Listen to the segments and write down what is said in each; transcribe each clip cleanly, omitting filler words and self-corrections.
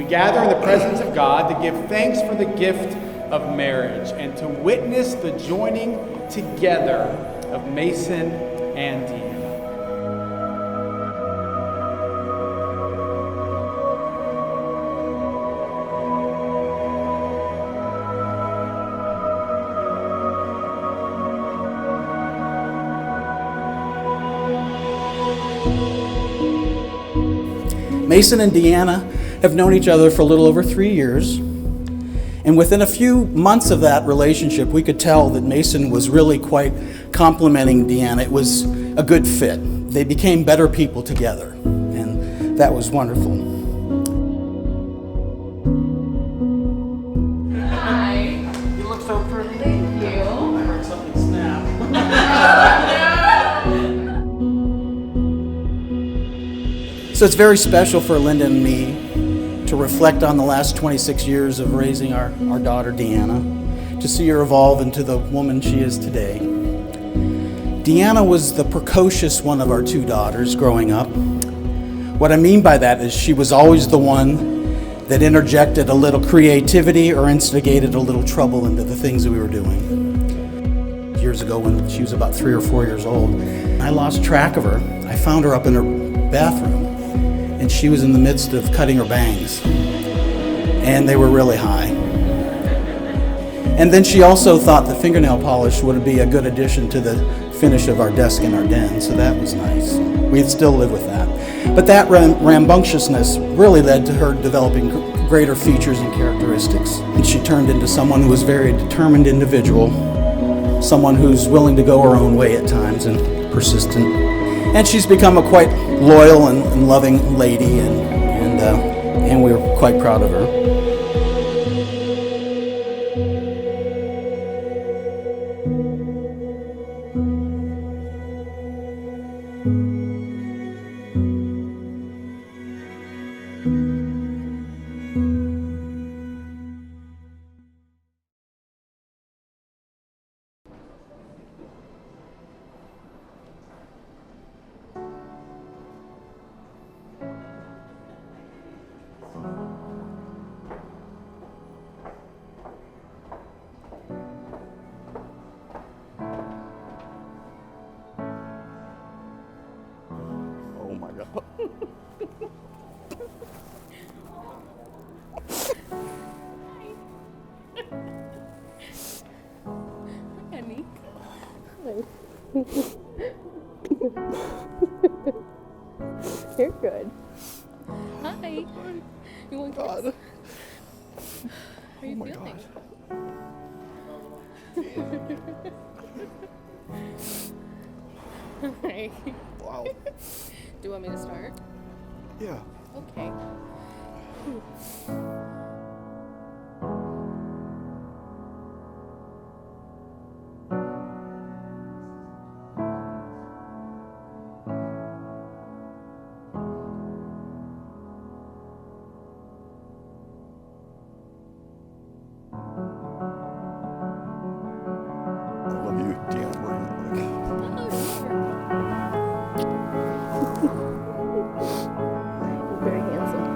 gather in the presence of God to give thanks for the gift of marriage and to witness the joining together of Mason and Deanna. Mason and Deanna have known each other for a little over 3 years. And within a few months of that relationship, we could tell that Mason was really quite complimenting Deanna. It was a good fit. They became better people together, and that was wonderful. Hi. You look so pretty. Thank you. I heard something snap. So it's very special for Linda and me to reflect on the last 26 years of raising our daughter Deanna, to see her evolve into the woman she is today. Deanna was the precocious one of our two daughters growing up. What I mean by that is she was always the one that interjected a little creativity or instigated a little trouble into the things that we were doing. Years ago when she was about 3 or 4 years old, I lost track of her. I found her up in her bathroom, and she was in the midst of cutting her bangs, and they were really high. And then she also thought the fingernail polish would be a good addition to the finish of our desk in our den, so that was nice. We'd still live with that. But that rambunctiousness really led to her developing greater features and characteristics, and she turned into someone who was a very determined individual, someone who's willing to go her own way at times and persistent. And she's become a quite loyal and loving lady, and we're quite proud of her. Oh my God. Annie. You're good. Hi. You want God. kiss? How are you Oh my feeling? Hi. Wow. Do you want me to start? Yeah. Okay. I love you, Deanna. You're very handsome.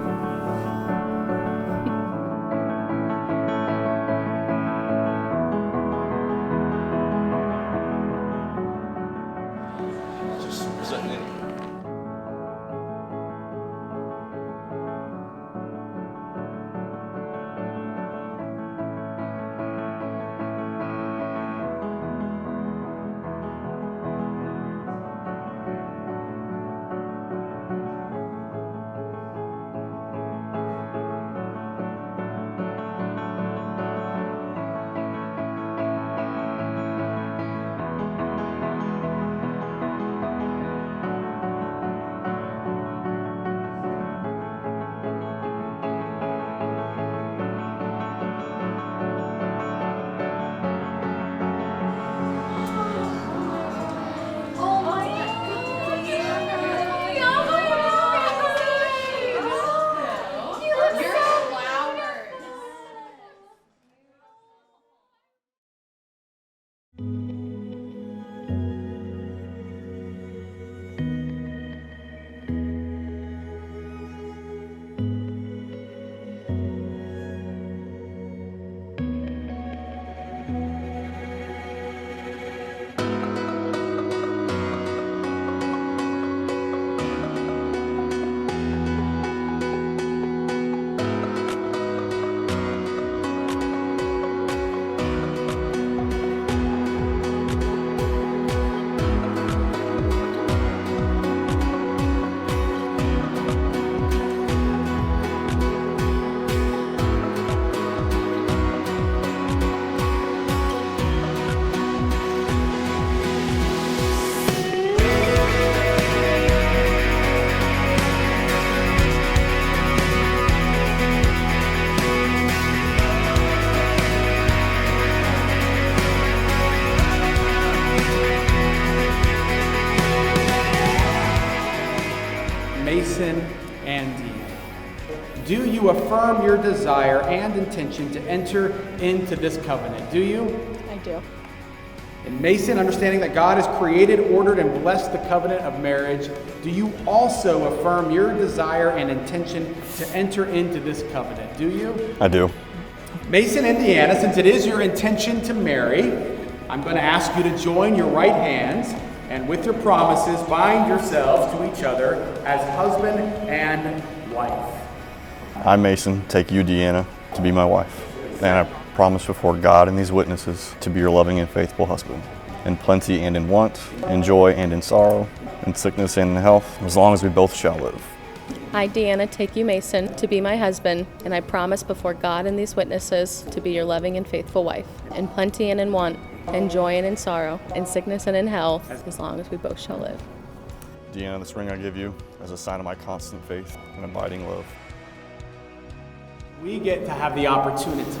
Mason and Deanna. Do you affirm your desire and intention to enter into this covenant? Do you? I do. And Mason, understanding that God has created, ordered, and blessed the covenant of marriage, do you also affirm your desire and intention to enter into this covenant? Do you? I do. Mason and Deanna, since it is your intention to marry, I'm going to ask you to join your right hands and with your promises bind yourselves to each other as husband and wife. I, Mason, take you, Deanna, to be my wife. And I promise before God and these witnesses to be your loving and faithful husband, in plenty and in want, in joy and in sorrow, in sickness and in health, as long as we both shall live. I, Deanna, take you, Mason, to be my husband, and I promise before God and these witnesses to be your loving and faithful wife, in plenty and in want, in joy and in sorrow, in sickness and in health, as long as we both shall live. Deanna, this ring I give you as a sign of my constant faith and abiding love. We get to have the opportunity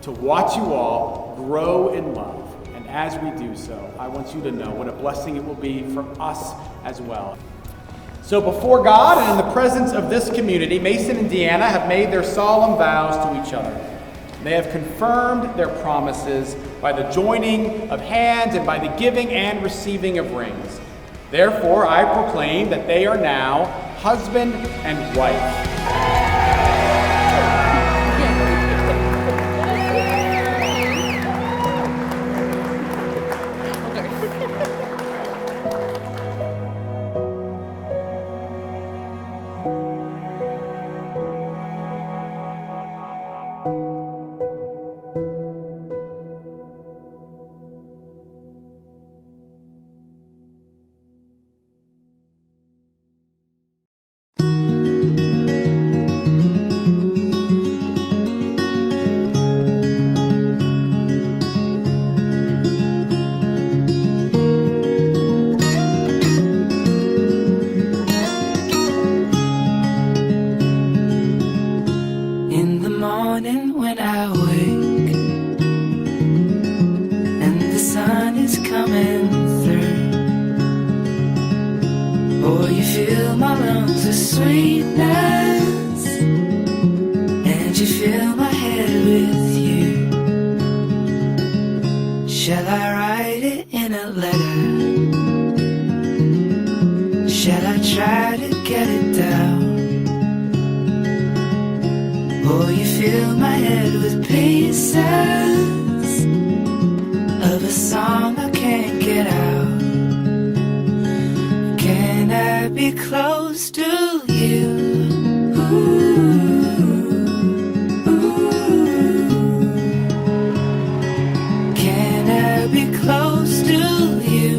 to watch you all grow in love. And as we do so, I want you to know what a blessing it will be for us as well. So before God and in the presence of this community, Mason and Deanna have made their solemn vows to each other. They have confirmed their promises by the joining of hands and by the giving and receiving of rings. Therefore, I proclaim that they are now husband and wife. Shall I write it in a letter? Shall I try to get it down? Or you fill my head with pieces of a song I can't get out? Can I be close to you? Close to you.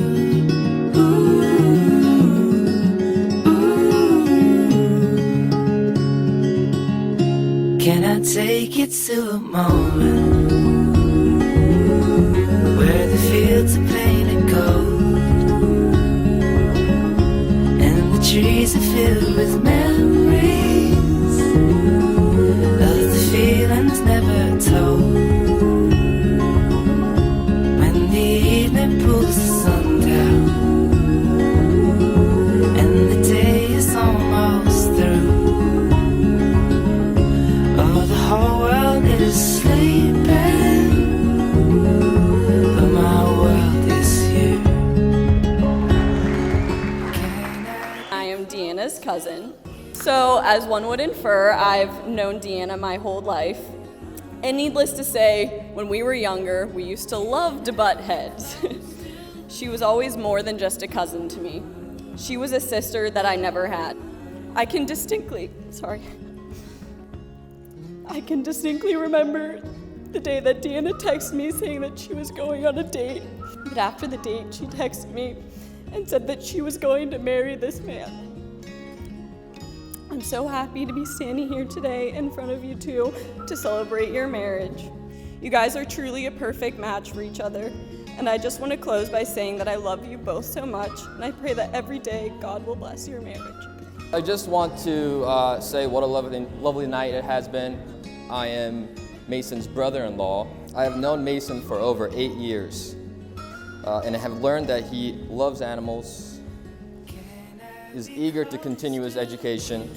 Can I take you to a moment where the fields are painted gold and the trees are filled with memories of the feelings never told? Pulls the sun down and the day is almost through. Oh, the whole world is sleeping, but my world is you. I am Deanna's cousin. So, as one would infer, I've known Deanna my whole life. And needless to say, when we were younger, we used to love to butt heads. She was always more than just a cousin to me. She was a sister that I never had. I can distinctly remember the day that Deanna texted me saying that she was going on a date. But after the date, she texted me and said that she was going to marry this man. I'm so happy to be standing here today in front of you two to celebrate your marriage. You guys are truly a perfect match for each other. And I just want to close by saying that I love you both so much, and I pray that every day God will bless your marriage. I just want to say what a lovely night it has been. I am Mason's brother-in-law. I have known Mason for over 8 years, and I have learned that he loves animals, is eager to continue his education.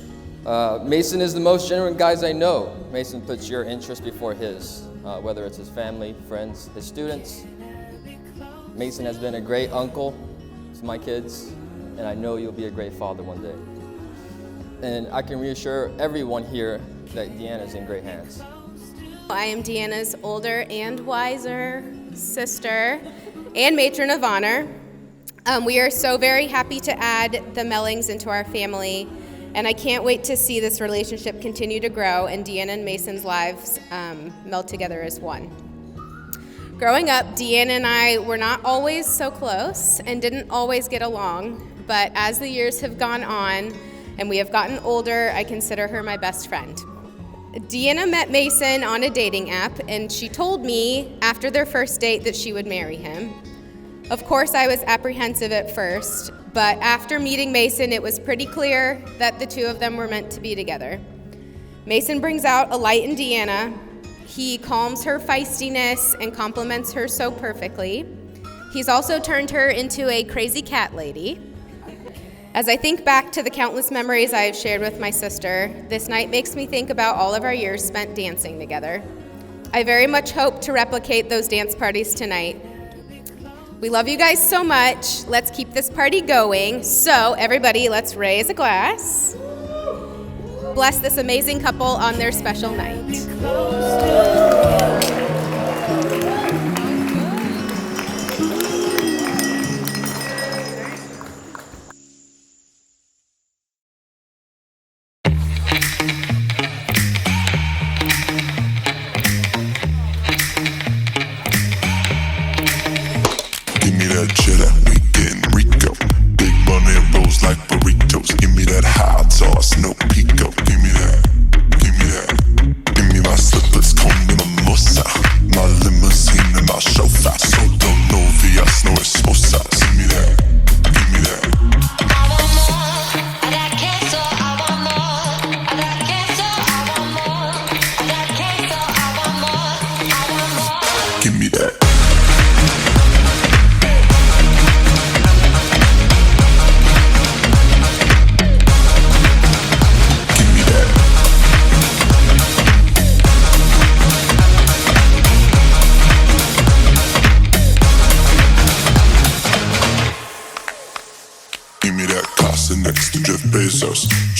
Mason is the most genuine guys I know. Mason puts your interest before his, whether it's his family, friends, his students. Mason has been a great uncle to my kids, and I know you'll be a great father one day. And I can reassure everyone here that Deanna's in great hands. I am Deanna's older and wiser sister and matron of honor. We are so very happy to add the Mellings into our family, and I can't wait to see this relationship continue to grow and Deanna and Mason's lives meld together as one. Growing up, Deanna and I were not always so close and didn't always get along, but as the years have gone on and we have gotten older, I consider her my best friend. Deanna met Mason on a dating app, and she told me after their first date that she would marry him. Of course, I was apprehensive at first, but after meeting Mason, it was pretty clear that the two of them were meant to be together. Mason brings out a light in Deanna. He calms her feistiness and compliments her so perfectly. He's also turned her into a crazy cat lady. As I think back to the countless memories I have shared with my sister, this night makes me think about all of our years spent dancing together. I very much hope to replicate those dance parties tonight. We love you guys so much. Let's keep this party going. So everybody, let's raise a glass. Bless this amazing couple on their special night.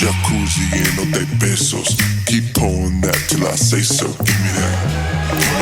Jacuzzi ain't no de pesos. Keep pouring that till I say so. Give me that.